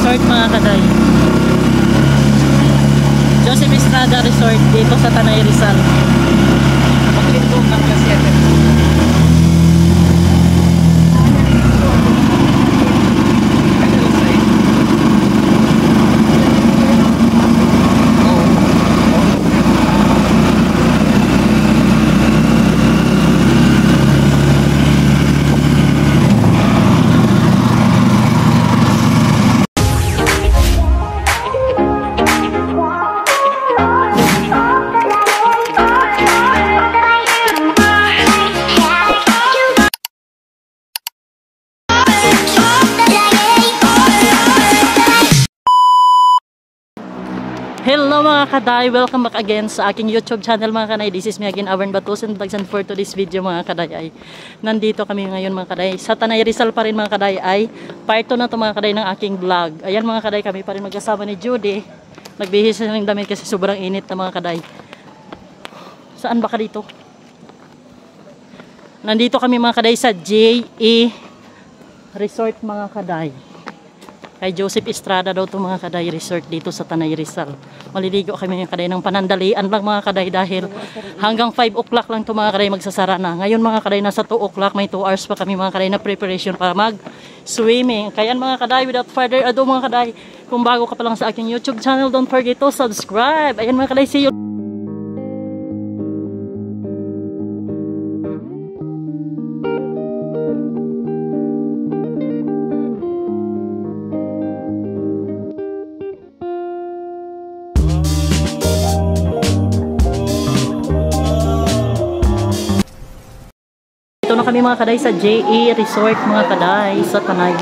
Resort mga kaday. Joseph Estrada Resort dito sa Tanay Rizal. Paglindong ng Las 7. Hello mga kaday, welcome back again sa aking YouTube channel mga kanay. This is me again, Avern Batusan Vlogs, and for today's video mga kaday ay nandito kami ngayon mga kaday sa Tanay Rizal pa rin mga kaday. Ay part 2 na to mga kaday ng aking vlog. Ayan mga kaday, kami pa rin magkasama ni Judy. Nagbihis na ng damit kasi sobrang init na mga kaday. Saan ba ka dito? Nandito kami mga kaday sa JE Resort mga kaday. Kay Joseph Estrada daw to mga kaday, resort dito sa Tanay Rizal. Maliligo kami mga kaday ng panandalian lang mga kaday dahil hanggang 5 o'clock lang to mga kaday magsasara na. Ngayon mga kaday nasa 2 o'clock, may 2 hours pa kami mga kaday na preparation para mag swimming. Kaya mga kaday, without further ado mga kaday, kung bago ka pa lang sa aking YouTube channel, don't forget to subscribe. Ayan mga kaday, see you. Ito na kami mga kaday sa JE Resort mga kaday sa Tanay.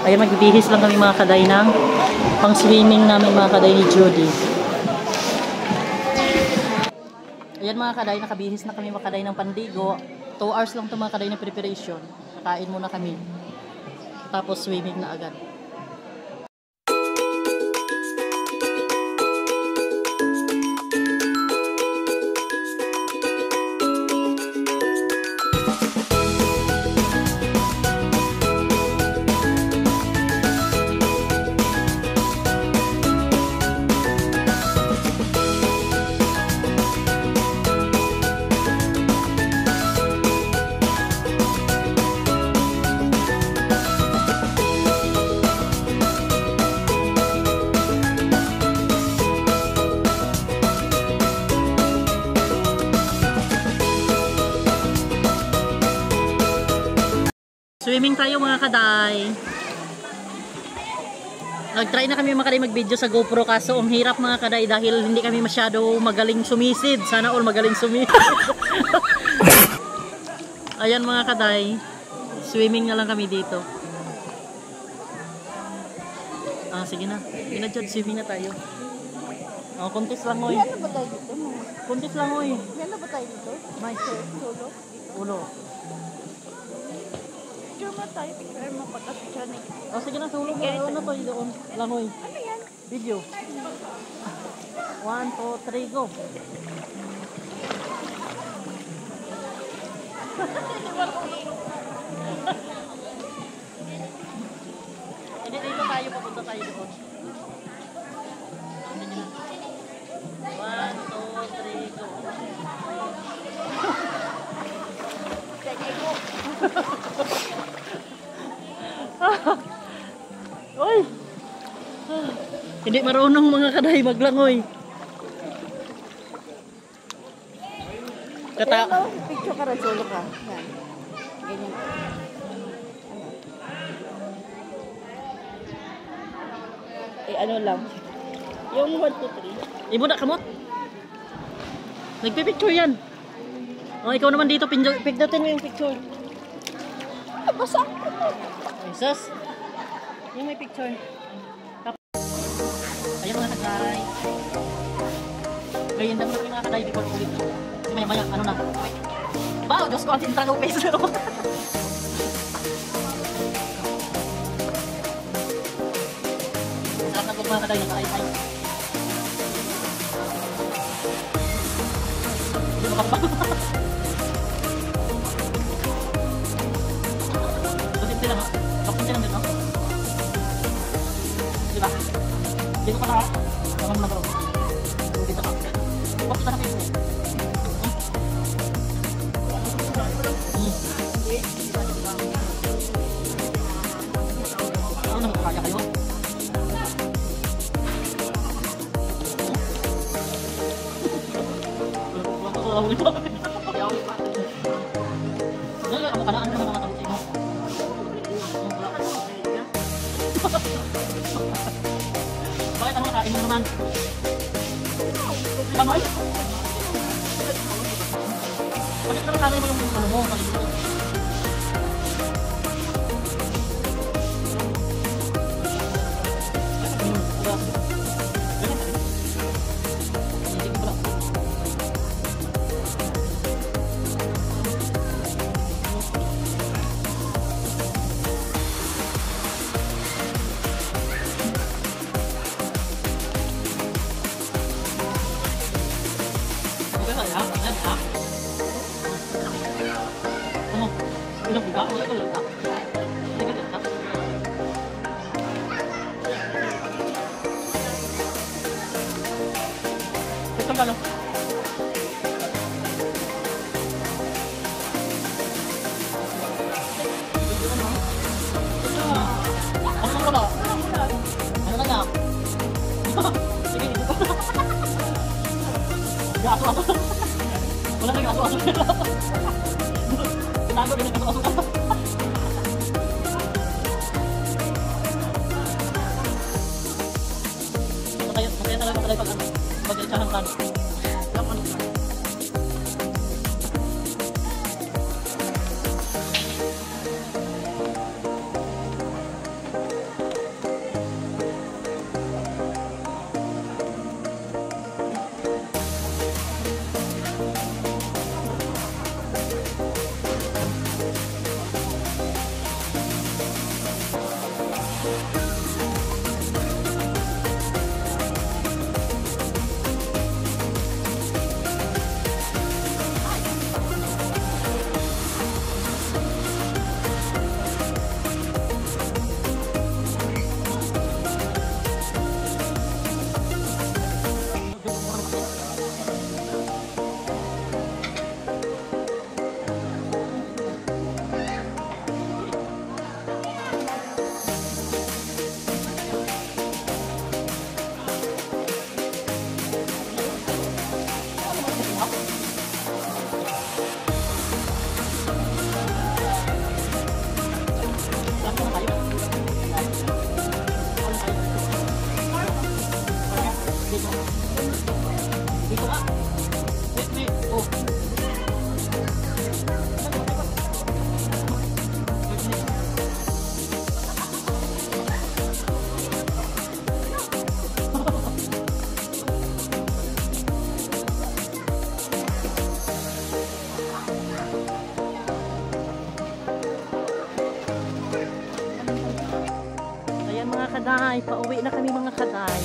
Ayan, magbibihis lang kami mga kaday ng pang swimming namin mga kaday ni Judy. Ayan mga kaday, nakabihis na kami mga kaday ng pandigo. 2 hours lang ito mga kaday ng preparation. Kakain muna kami. Tapos swimming na agad. Swimming tayo mga kaday. Nag-try na kami mga kaday mag-video sa GoPro kaso ang hirap mga kaday dahil hindi kami masyado magaling sumisid. Sana all magaling sumisid. Ayan mga kaday, swimming na lang kami dito. Sige na. Pinadjad, swimming na tayo. Contest lang oy. Ano ba tayo dito? Contest lang oy. Ano ba tayo dito? May Solo? ulo. Picture mo tayo, picture mo pagka-picture na ito. Sige na, tulog na. Ano to doon? Langoy. Ano yan? Video. 1, 2, 3, go. Hindi, dito tayo, papunta tayo doon. 1, 2, 3, go. Sige, go. Oy! Hindi marunong mga kaday maglangoy. Ano, picture ka rin, solo ka. Yan. Ganyan. Ano lang. Yung 1, 2, 3. Ibo na kamot. Nagpipicture yan. Ikaw naman dito, pigdatin mo yung picture. Basta ako. Jesus. Yung may picture. Ayan mga kaday. Ngayon naman yung mga kaday before ulit. Kasi maya ano na. Wow, Diyos ko, ang Sintra Lopez. Sarap na mga kaday, naka-ay-ay. Hindi mo kapag. Bakit sila, no? Bakit sila, no? Diba? Dito ka na. Naman na bro. Dito ka. Bakit na kayo? Ano nang kaya kayo? Bakit ang makain mo naman? Kamoy? Bakit naman kanay mo yung ano mo? Wala nang aso-aso. Tinago din ang aso-aso. Masaya talaga pag mag-itsahan ka. Dito ka. Wait. Oh. Ayan mga kaday, pauwi na kami mga kaday.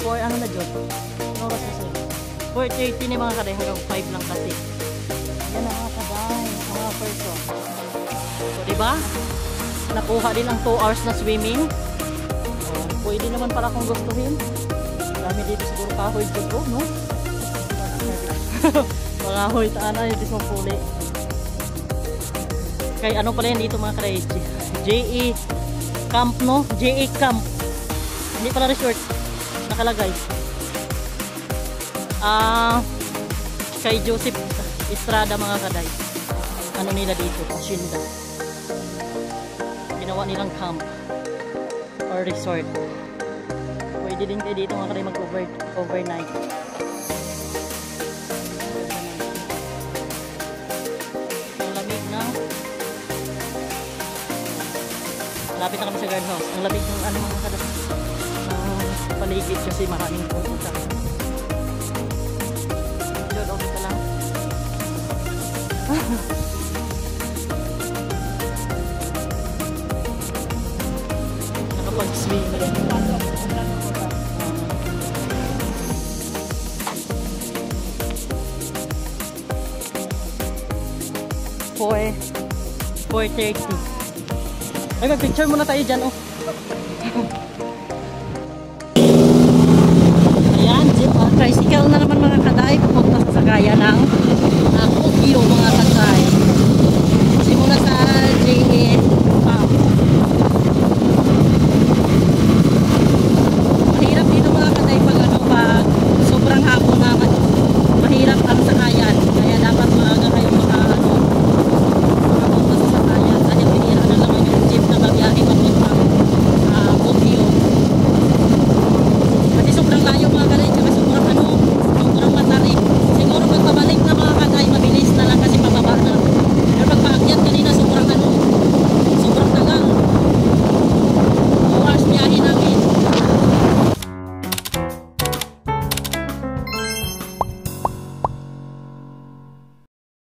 For ano na dyan? Ano oras na siya? 4:30 ni mga kaday, hanggang 5 lang kasi. Ayan na mga kaday, mga person. So diba? Nakuha din ang 2 hours na swimming. So, pwede naman para kung gustuhin. Marami dito siguro kahoy dito, no? Mga kahoy, taan na, hindi mong puli. Kay ano pala yan dito mga kaday? JE Camp, no? JE Camp. Hindi pala resort. Nakalagay. Kay Joseph Estrada mga kaday. Ano nila dito? Hacienda. Ginawa nilang camp or resort. Pwede din kayo dito mga kaday mag-overnight. Ang lamig na. Malapit na kami sa guardhouse. Ang lamig ng ano mga kaday. Paligid kasi maraming pumunta. Diyan, okay ka lang. Nakapag-swim. 4:30. Ay, mag-picture muna tayo dyan, oh.